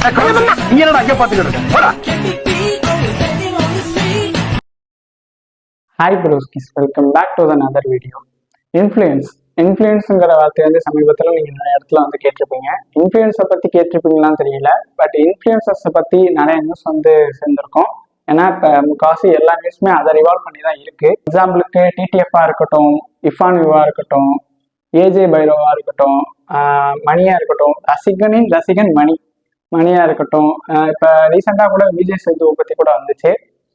நீ என்னடா அங்கே பாத்துக்கிட்டு போடா. Hi broskis, welcome back to another video. இன்ஃப்ளூயன்ஸுங்கிற வார்த்தை வந்து சமீபத்தில் நீங்கள் நிறைய இடத்துல வந்து கேட்டிருப்பீங்க. இன்ஃப்ளூயன்ஸை பற்றி கேட்டிருப்பீங்களான்னு தெரியல, பட் இன்ஃப்ளூயன்சர்ஸை பற்றி நிறைய நியூஸ் வந்து சேர்ந்துருக்கோம். ஏன்னா இப்போ முக்காசி எல்லா நியூஸுமே அதை ரிவால்வ் பண்ணி தான் இருக்குது. எக்ஸாம்பிளுக்கு டிடிஎஃபாக இருக்கட்டும், இஃபான் வியூவாக இருக்கட்டும், ஏஜே பைரோவாக இருக்கட்டும், மணியாக இருக்கட்டும், ரசிகன் மணியாக இருக்கட்டும். இப்போ ரீசெண்டாக கூட விஜய் சேதுவை பற்றி கூட வந்துச்சு.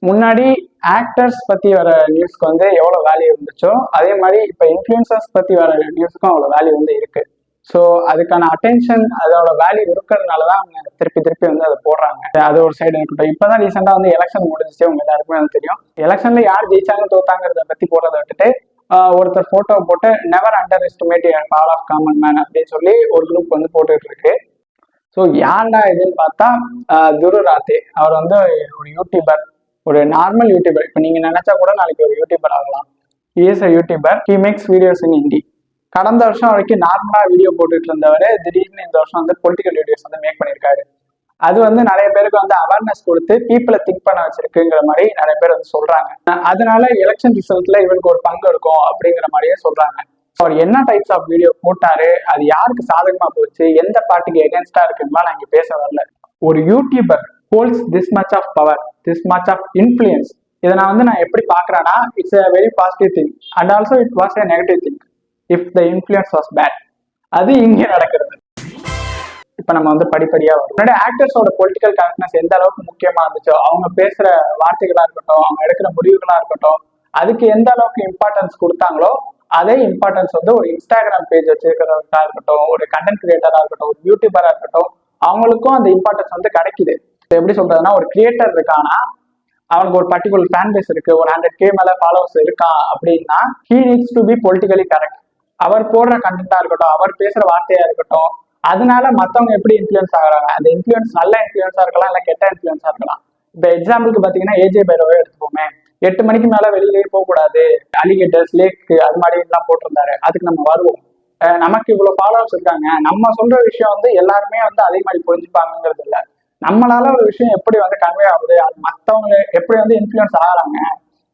முன்னாடி ஆக்டர்ஸ் பத்தி வர நியூஸ்க்கு வந்து எவ்வளவு வேல்யூ இருந்துச்சோ அதே மாதிரி இப்ப இன்ஃப்ளூயன்சர்ஸ் பத்தி வர நியூஸ்க்கும் அவ்வளவு வேல்யூ வந்து இருக்கு. ஸோ அதுக்கான அட்டென்ஷன் அதோட வேல்யூ இருக்கிறதுனாலதான் அவங்க திருப்பி வந்து அதை போடுறாங்க. அது ஒரு சைடு இருக்கட்டும். இப்பதான் ரீசெண்டா வந்து எலெக்ஷன் முடிஞ்சிச்சு, உங்க எல்லாருக்குமே வந்து தெரியும். எலெக்ஷன்ல யார் ஜெயிச்சாங்க தோத்தாங்கிறத பத்தி போடுறதை விட்டுட்டு ஒருத்தர் போட்டோ போட்டு never underestimate power of common man அப்படின்னு சொல்லி ஒரு குரூப் வந்து போட்டுட்டு இருக்கு. ஸோ யாருடா இதுன்னு பார்த்தா துரு ராத்தே. அவர் வந்து ஒரு யூடியூபர், ஒரு நார்மல் யூடியூபர். இப்போ நீங்க நினைச்சா கூட நாளைக்கு ஒரு யூடியூபர் ஆகலாம். Is a YouTuber, he makes videos இன் ஹிந்தி. கடந்த வருஷம் வரைக்கும் நார்மலா வீடியோ போட்டுட்டு இருந்தவர் திடீர்னு இந்த வருஷம் வந்து பொலிட்டிக்கல் வீடியோஸ் வந்து மேக் பண்ணியிருக்காரு. அது வந்து நிறைய பேருக்கு வந்து அவேர்னஸ் கொடுத்து பீப்புளை திங்க் பண்ண வச்சிருக்குங்கிற மாதிரி நிறைய பேர் வந்து சொல்றாங்க. அதனால எலெக்ஷன் ரிசல்ட்ல இவருக்கு ஒரு பங்கு இருக்கும் அப்படிங்கிற மாதிரியே சொல்றாங்க. அவர் என்ன டைப்ஸ் ஆஃப் வீடியோ போட்டாரு, அது யாருக்கு சாதகமா போச்சு, எந்த பார்ட்டிக்கு எகென்ஸ்டா இருக்குன்னா நான் இங்க பேச வரல. ஒரு YouTuber holds this much of power, this much of influence. இதை நான் எப்படி பார்க்கறேன்னா, it's a very positive thing and also it was a negative thing if the influence was bad. அது இங்கே நடக்கிறது. இப்ப நம்ம வந்து படிப்படியா வரும். முன்னாடி ஆக்டர்ஸோட பொலிட்டிக்கல் கரெக்ட்னஸ் எந்த அளவுக்கு முக்கியமா இருந்துச்சோ, அவங்க பேசுற வார்த்தைகளா இருக்கட்டும், அவங்க எடுக்கிற முடிவுகளா இருக்கட்டும், அதுக்கு எந்த அளவுக்கு இம்பார்ட்டன்ஸ் கொடுத்தாங்களோ அதே இம்பார்ட்டன்ஸ் வந்து ஒரு இன்ஸ்டாகிராம் பேஜ் வச்சிருக்கிறதா இருக்கட்டும், ஒரு கண்டென்ட் கிரியேட்டரா இருக்கட்டும், ஒரு யூடியூபரா இருக்கட்டும், அவங்களுக்கும் அந்த இம்பார்ட்டன்ஸ் வந்து கிடைக்குது. எப்படி சொல்றதுன்னா, ஒரு கிரியேட்டர் இருக்கானா அவனுக்கு ஒரு பர்டிகுலர் ஃபேன் பேஸ் இருக்கு, ஒரு 100K மேல ஃபாலோவர்ஸ் இருக்கான் அப்படின்னா he needs to be politically correct. அவர் போடுற கண்டென்ட்டா இருக்கட்டும், அவர் பேசுற வார்த்தையா இருக்கட்டும், அதனால மத்தவங்க எப்படி இன்ஃப்ளூயன்ஸ் ஆகுறாங்க. அந்த இன்ஃப்ளூயன்ஸ் நல்ல இன்ஃப்ளூயன்ஸா இருக்கலாம், இல்ல கெட்ட இன்ஃப்ளூயன்ஸா இருக்கலாம். இப்ப எக்ஸாம்பிளுக்கு பாத்தீங்கன்னா ஏஜே பைரோவே எடுத்துப்போமே. 8 மணிக்கு மேல வெளியிலேயே போக கூடாது, அலிகேட்டர்ஸ் லேக் அது மாதிரி எல்லாம் போட்டிருந்தாரு. அதுக்கு நம்ம வருவோம். நமக்கு இவ்வளவு ஃபாலோவர்ஸ் இருக்காங்க, நம்ம சொல்ற விஷயம் வந்து எல்லாருமே வந்து அதே மாதிரி புரிஞ்சுப்பாங்கிறது இல்லை. நம்மளால ஒரு விஷயம் எப்படி வந்து கன்வே ஆகுது, அது மற்றவங்க எப்படி வந்து இன்ஃப்ளூயன்ஸ் ஆகிறாங்க.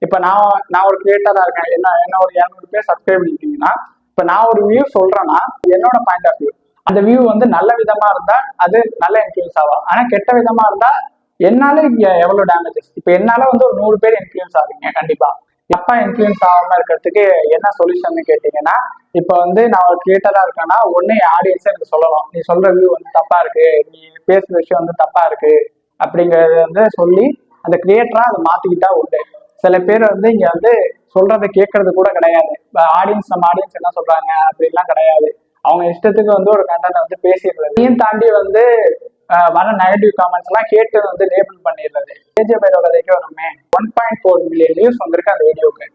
இப்ப நான் ஒரு கிரியேட்டரா இருக்கேன், என்ன ஒரு 200 பேர் சப்ஸ்கிரைப் பண்ணிட்டீங்கன்னா, இப்ப நான் ஒரு வியூ சொல்றேன்னா என்னோட பாயிண்ட் ஆஃப் வியூ, அந்த வியூ வந்து நல்ல விதமா இருந்தா அது நல்ல இன்ஃப்ளூயன்ஸ் ஆகும். ஆனா கெட்ட விதமா இருந்தா என்னால எவ்வளவு டேமேஜஸ். இப்ப என்னால வந்து ஒரு 100 பேர் இன்ஃப்ளூயன்ஸ் ஆகுங்க. கண்டிப்பா தப்பா இன்ஃப்ளூயன்ஸ் ஆகாம இருக்கிறதுக்கு என்ன சொல்யூஷன் கேட்டீங்கன்னா, இப்ப வந்து நான் ஒரு கிரியேட்டரா இருக்கேன்னா ஒன்னே ஆடியன்ஸ் எனக்கு சொல்லணும், நீ சொல்ற வியூ வந்து தப்பா இருக்கு, நீ பேசுற விஷயம் வந்து தப்பா இருக்கு அப்படிங்கறத வந்து சொல்லி அந்த கிரியேட்டரா அதை மாத்திக்கிட்டா உண்டு. சில பேர் வந்து இங்க வந்து சொல்றதை கேட்கறது கூட கிடையாது. நம்ம ஆடியன்ஸ் என்ன சொல்றாங்க அப்படின்லாம் கிடையாது. அவங்க இஷ்டத்துக்கு வந்து ஒரு கண்டென்ட் வந்து பேசிடுறது. இதையும் தாண்டி வந்து வர நெகட்டிவ் காமெண்ட்ஸ் எல்லாம் கேட்டு வந்து லேபிள் பண்ணிடுறது. ஏஜே பைரோ கதைக்கு வருமே 1.4 மில்லியன் வியூஸ் வந்திருக்கு அந்த வீடியோக்கு.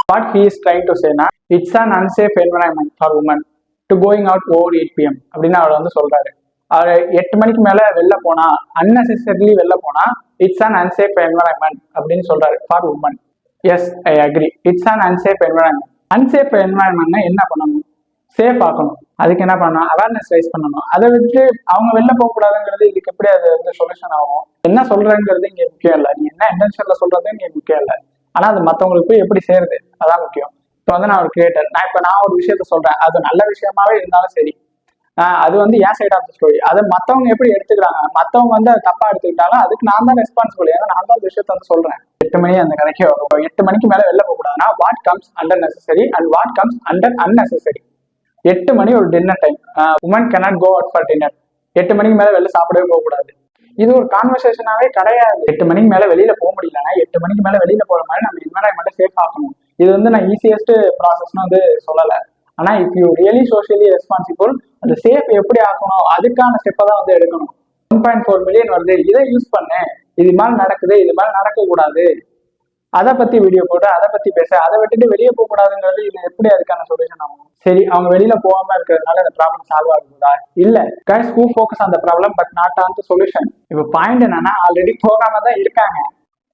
What he is trying to say na, it's an unsafe environment for women to going out over 8 PM அப்படின்னு அவர் வந்து சொல்றாரு. அவர் 8 மணிக்கு மேல வெளில போனா, unnecessarily வெளில போனா it's an unsafe environment அப்படின்னு சொல்றாரு for women. Yes, I agree. It's an unsafe environment. Unsafe environment என்ன பண்ணணும்? சேஃப் ஆக்கணும். அதுக்கு என்ன பண்ணணும்? அவேர்னஸ் ரைஸ் பண்ணணும். அதை விட்டு அவங்க வெளில போக கூடாதுங்கிறது இதுக்கு எப்படி அது வந்து சொல்யூஷன் ஆகும்? என்ன சொல்றேங்கிறது இங்க முக்கியம் இல்லை, நீ என்ன இன்டென்ஷன்ல சொல்றது இங்க முக்கியம் இல்லை. ஆனா அது மத்தவங்களுக்கு போய் எப்படி சேருது அதான் முக்கியம். இப்ப வந்து நான் ஒரு கிரியேட்டர், நான் ஒரு விஷயத்த சொல்றேன், அது நல்ல விஷயமாவே இருந்தாலும் சரி, அது வந்து என் சைட் ஆஃப் த ஸ்டோரி. அதை மத்தவங்க எப்படி எடுத்துக்கிறாங்க, மத்தவங்க வந்து அதை தப்பா எடுத்துக்கிட்டாலும் அதுக்கு நான் தான் ரெஸ்பான்சிபிள். ஏன்னா நான் தான் விஷயத்த வந்து சொல்றேன். 8 மணி அந்த கணக்கே வரும். 8 மணிக்கு மேல வெளில போக கூடாதுன்னா what comes under necessary and what comes under unnecessary. 8 மணி ஒரு dinner time. Woman cannot go out for dinner. 8 மணிக்கு மேல வெளில சாப்பிடவே போக கூடாது. இது ஒரு கான்வர்சேஷனாவே கிடையாது. 8 மணிக்கு மேல வெளியில போக முடியலன்னா 8 மணிக்கு மேல வெளியில போற மாதிரி நம்ம என்வரான்மெண்ட்டை சேஃப் ஆக்கணும். இது வந்து நான் ஈஸியஸ்ட் ப்ராசஸ்னு வந்து சொல்லல. ஆனா if you really socially responsible, அந்த சேஃப் எப்படி ஆக்கணும் அதுக்கான ஸ்டெப்பை தான் வந்து எடுக்கணும். 1.4 மில்லியன் வருது, இதை யூஸ் பண்ணு, இது மாதிரி நடக்குது, இது மாதிரி நடக்க கூடாது அதை பத்தி வீடியோ போட்டு அதை பத்தி பேச, அதை விட்டுட்டு வெளியே போக கூடாதுங்கிறது இது எப்படி அதுக்கான சொல்யூஷன் ஆகும்? சரி, அவங்க வெளியில போகாம இருக்கிறதுனால இந்த ப்ராப்ளம் சால்வ் ஆகுதா? இல்ல, guys who focus on the problem but not on the solution. இப்ப பாயிண்ட் என்னன்னா, ஆல்ரெடி போகாம தான் இருக்காங்க,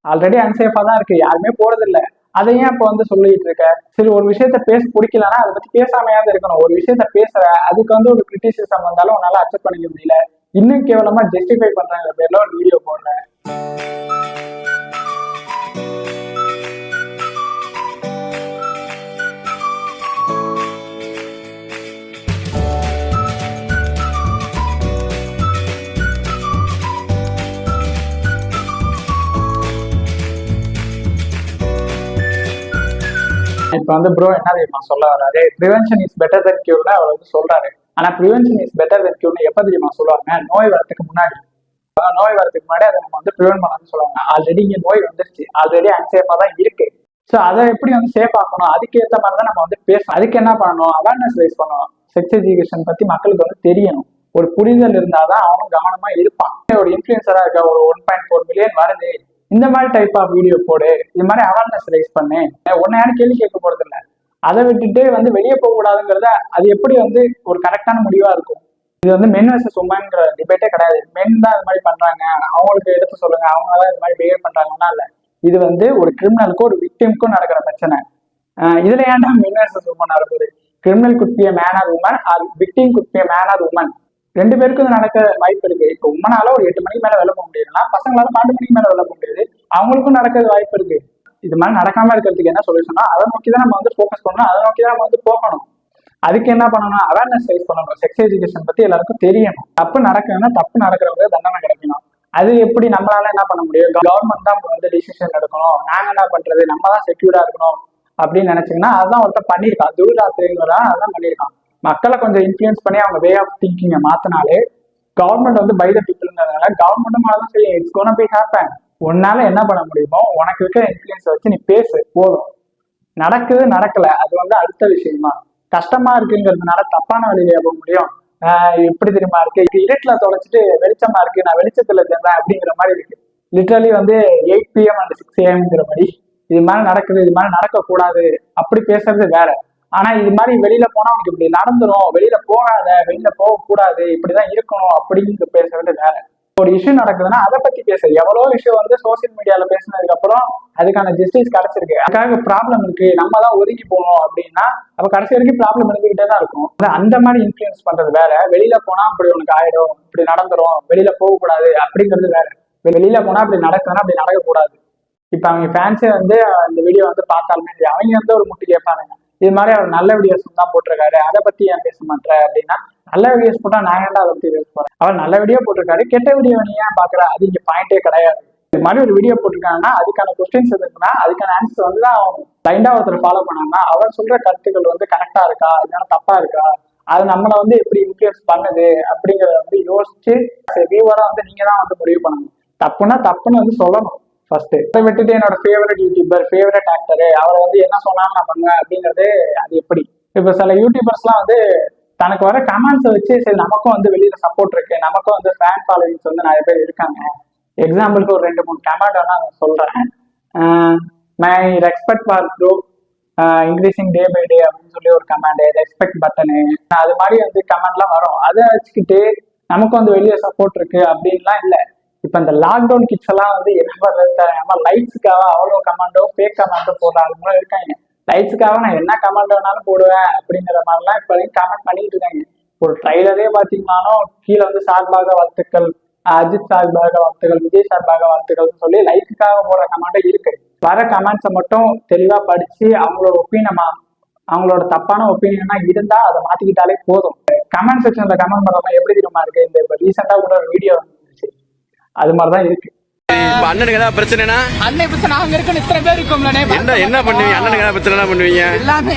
ஆல்ரெடி அன்சேஃபா தான் இருக்கு, யாருமே போறது இல்ல. அதை ஏன் இப்ப வந்து சொல்லிட்டு இருக்க? சரி, ஒரு விஷயத்த பேச பிடிக்கலன்னா அதை பத்தி பேசாமையாவது இருக்கணும். ஒரு விஷயத்த பேசுற, அதுக்கு வந்து ஒரு கிரிட்டிசிசம் வந்தாலும் உன்னால அக்செப்ட் பண்ணிக்க முடியல, இன்னும் கேவலமா ஜஸ்டிஃபை பண்றாங்க பேர்ல ஒரு வீடியோ போடுறேன். இப்ப வந்து ப்ரோ என்ன தெரியுமா சொல்ல வர்றாரு? ப்ரிவென்ஷன் இஸ் பெட்டர் தென் கியூர்னு அவர் வந்து சொல்றாரு. ஆனா ப்ரிவென்ஷன் இஸ் பெட்டர் தென் கியூர்னு எப்ப தெரியுமா சொல்லுவாங்க? நோய் வரதுக்கு முன்னாடி. நோய் வரதுக்கு முன்னாடி அதை நம்ம வந்து ப்ரிவென்ட் பண்ணலாம்னு சொல்லுவாங்க. ஆல்ரெடி இங்க நோய் வந்துருச்சு, ஆல்ரெடி அன்சேஃபா தான் இருக்கு. ஸோ அதை எப்படி வந்து சேஃப் ஆக்கணும், அதுக்கு ஏற்ற மாதிரி தான் நம்ம வந்து பேசணும். அதுக்கு என்ன பண்ணணும்? அவேர்னஸ் ரைஸ் பண்ணணும். செக்ஸ் எஜுகேஷன் பத்தி மக்களுக்கு வந்து தெரியணும். ஒரு புரிதல் இருந்தாதான் அவனும் கவனமா இருப்பான். ஒரு இன்ஃபுளுசரா இருக்க, ஒரு 1.4 மில்லியன் வருது, இந்த மாதிரி டைப் ஆஃப் வீடியோ போடு, இது மாதிரி அவேர்னஸ் ரைஸ் பண்ணு. உன்னை யாரும் கேள்வி கேட்க போறது இல்லை. அதை விட்டுட்டு வந்து வெளியே போக கூடாதுங்கிறத அது எப்படி வந்து ஒரு கரெக்டான முடிவா இருக்கும்? இது வந்து மென் வர்சஸ் உமன்ங்கிற டிபேட்டே கிடையாது. மென் தான் இது மாதிரி பண்றாங்க, அவங்களுக்கு எடுத்து சொல்லுங்க, அவங்க தான் இது மாதிரி பிஹேவ் பண்றாங்கன்னா இல்ல. இது வந்து ஒரு கிரிமினலுக்கும் ஒரு விக்டிமுக்கும் நடக்கிற பிரச்சனை. இதுல ஏன்டா மென் வர்சஸ் உமன் நடக்குது? Criminal could be a man or woman, or victim could be a man or woman. ரெண்டு பேருக்கும் இது நடக்க வாய்ப்பு இருக்கு. இப்போ உமனால ஒரு 8 மணிக்கு மேல வேலை போக முடியுதுன்னா பசங்களால 12 மணிக்கு மேல வேலை போக முடியுது, அவங்களுக்கும் நடக்கிறது வாய்ப்பு இருக்கு. இது மாதிரி நடக்காம இருக்கிறதுக்கு என்ன சொல்யூஷனா? அதை நோக்கி தான் நம்ம வந்து ஃபோக்கஸ் பண்ணணும், அதை நோக்கி தான் நம்ம வந்து போகணும். அதுக்கு என்ன பண்ணணும்? அவேர்னஸ் ரைஸ் பண்ணணும். செக்ஸ் எஜுகேஷன் பத்தி எல்லாருக்கும் தெரியணும். தப்பு நடக்குதுன்னா தப்பு நடக்கிறவங்க தண்டனை கிடைக்கணும். அது எப்படி நம்மளால என்ன பண்ண முடியும்? கவர்மெண்ட் தான் வந்து டிசிஷன் எடுக்கணும், நாங்க என்ன பண்றது, நம்ம தான் செக்யூரா இருக்கணும் அப்படின்னு நினைச்சீங்கன்னா அதான் ஒருத்தர் பண்ணியிருக்கான். துருராத்திரிங்கிறா அதான் பண்ணியிருக்கான். மக்களை கொஞ்சம் இன்ஃபுளுன்ஸ் பண்ணி அவங்க வே ஆஃப் திங்கிங்கை மாத்தினாலே கவர்மெண்ட் வந்து பை த பீப்புள்ங்கிறதுனால கவர்மெண்ட்டும் தான் செய்யும். It's gonna be happen. உன்னால என்ன பண்ண முடியுமோ உனக்கு இருக்கிற இன்ஃபுளுன்ஸ் வச்சு நீ பேசு, போதும். நடக்குது நடக்கல அது வந்து அடுத்த விஷயமா. கஷ்டமா இருக்குங்கிறதுனால தப்பான வழியில போக முடியும். எப்படி தெரியுமா இருக்கு? இது இருட்டுல தொலைச்சிட்டு வெளிச்சமா இருக்கு, நான் வெளிச்சத்துல சேர்ந்தேன் அப்படிங்கிற மாதிரி இருக்கு. லிட்டரலி வந்து 8 PM and 6 AM மாதிரி இது மாதிரி நடக்குது, இது மாதிரி நடக்கக்கூடாது அப்படி பேசுறது வேற. ஆனா இது மாதிரி வெளியில போனா உனக்கு இப்படி நடந்துரும், வெளியில போகாத, வெளியில போக கூடாது, இப்படிதான் இருக்கணும் அப்படின்னு பேசுறது வேற. ஒரு இஷ்யூ நடக்குதுன்னா அதை பத்தி பேச. எவ்வளோ இஷ்யூ வந்து சோசியல் மீடியால பேசினதுக்கு அப்புறம் அதுக்கான ஜஸ்டிஸ் கிடைச்சிருக்கு. அதுக்காக ப்ராப்ளம் இருக்கு, நம்ம தான் ஒதுங்கி போகணும் அப்படின்னா அப்ப கடைசி வரைக்கும் ப்ராப்ளம் இருந்துகிட்டே தான் இருக்கும். அந்த மாதிரி இன்ஃபுளுன்ஸ் பண்றது வேற. வெளியில போனா இப்படி உனக்கு ஆயிடும், இப்படி நடந்துரும், வெளியில போக கூடாது அப்படிங்கிறது வேற. வெளியில போனா அப்படி நடக்குதுன்னா அப்படி நடக்கக்கூடாது. இப்ப அவங்க ஃபேன்ஸே வந்து இந்த வீடியோ வந்து பார்த்தாலுமே அவங்க வந்து ஒரு முட்டு கேட்பானுங்க, இது மாதிரி அவர் நல்ல வீடியோஸ் தான் போட்டிருக்காரு, அதை பத்தி ஏன் பேச மாட்டேன் அப்படின்னா, நல்ல வீடியோஸ் போட்டா நான் ஏன்டா அதை பத்தி பேச போறேன்? அவர் நல்ல வீடியோ போட்டிருக்காரு, கெட்ட வீடியோ நீ ஏன் பாக்குற? அது இங்க பாயிண்டே கிடையாது. இது மாதிரி ஒரு வீடியோ போட்டிருக்காங்கன்னா அதுக்கான கொஸ்டின்ஸ் இருக்குன்னா அதுக்கான ஆன்சர் வந்து தான் பிளைண்டா ஒருத்தர் ஃபாலோ பண்ணாங்கன்னா அவர் சொல்ற கருத்துக்கள் வந்து கரெக்டா இருக்கா, இல்லைன்னா தப்பா இருக்கா, அது நம்மளை வந்து எப்படி இன்ஃபுளுன்ஸ் பண்ணுது அப்படிங்கறத வந்து யோசிச்சு வியூவரா வந்து நீங்க தான் வந்து முடிவு பண்ணணும். தப்புன்னா தப்புன்னு வந்து சொல்லணும் ஃபர்ஸ்ட். அதை விட்டுட்டு என்னோட ஃபேவரட் யூடியூபர், ஃபேவரட் ஆக்டரு, அவரை வந்து என்ன சொன்னாலும் நான் பண்ணுவேன் அப்படிங்கிறது அது எப்படி? இப்ப சில யூடியூபர்ஸ்லாம் வந்து தனக்கு வர கமெண்ட்ஸை வச்சு சரி நமக்கும் வந்து வெளியில சப்போர்ட் இருக்கு, நமக்கும் வந்து ஃபேன் ஃபாலோவிங்ஸ் வந்து நிறைய பேர் இருக்காங்க. எக்ஸாம்பிளுக்கு ஒரு 2-3 கமெண்ட் வேணா நான் சொல்றேன். My respect for bro increasing day by day அப்படின்னு சொல்லி ஒரு கமெண்ட், ரெஸ்பெக்ட் பட்டனு, அது மாதிரி வந்து கமெண்ட்லாம் வரும். அதை வச்சுக்கிட்டு நமக்கு வந்து வெளியே சப்போர்ட் இருக்கு அப்படின்லாம் இல்லை. இப்ப இந்த லாக்டவுன் கிட்ஸ் எல்லாம் வந்து என்ன பண்றது, நம்ம லைட்ஸுக்காக அவ்வளோ கமெண்டோ ஃபேக் கமெண்டோ போடுற ஆளுங்களும் இருக்காங்க. லைட்ஸுக்காக நான் என்ன கமெண்ட் வேணாலும் போடுவேன் அப்படிங்கிற மாதிரிலாம் இப்ப கமெண்ட் பண்ணிட்டு இருக்காங்க. ஒரு ட்ரைலரே பாத்தீங்கன்னாலும் கீழே வந்து சார்பாக வாழ்த்துக்கள், அஜித் சார்பாக வாழ்த்துக்கள், விஜய் சார்பாக வாழ்த்துக்கள்னு சொல்லி லைக்குக்காக போடுற கமெண்டே இருக்கு. வர கமெண்ட்ஸை மட்டும் தெளிவா படிச்சு அவங்களோட ஒப்பீனியன், அவங்களோட தப்பான ஒப்பீனியனா இருந்தா அதை மாத்திக்கிட்டாலே போதும். கமெண்ட் செக்ஷன்ல கமெண்ட் பண்றதெல்லாம் எப்படி தெரியுமா இருக்கு? இந்த ரீசெண்டா கூட ஒரு வீடியோ வந்துச்சு, அது மாதிரிதான் இருக்கு. அண்ணனுக்கு ஏதாவது பிரச்சனைனா அண்ணன் பிரச்சனை அவங்க இருக்குன்னு இத்தனை பேர் இருக்கோம்ல, என்ன பண்ணுவீங்க? அண்ணனுக்கு ஏதாவது பிரச்சனை பண்ணுவீங்க? எல்லாமே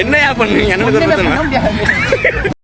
என்னையா பண்ணுவீங்க? அண்ணனுக்கு பிரச்சனை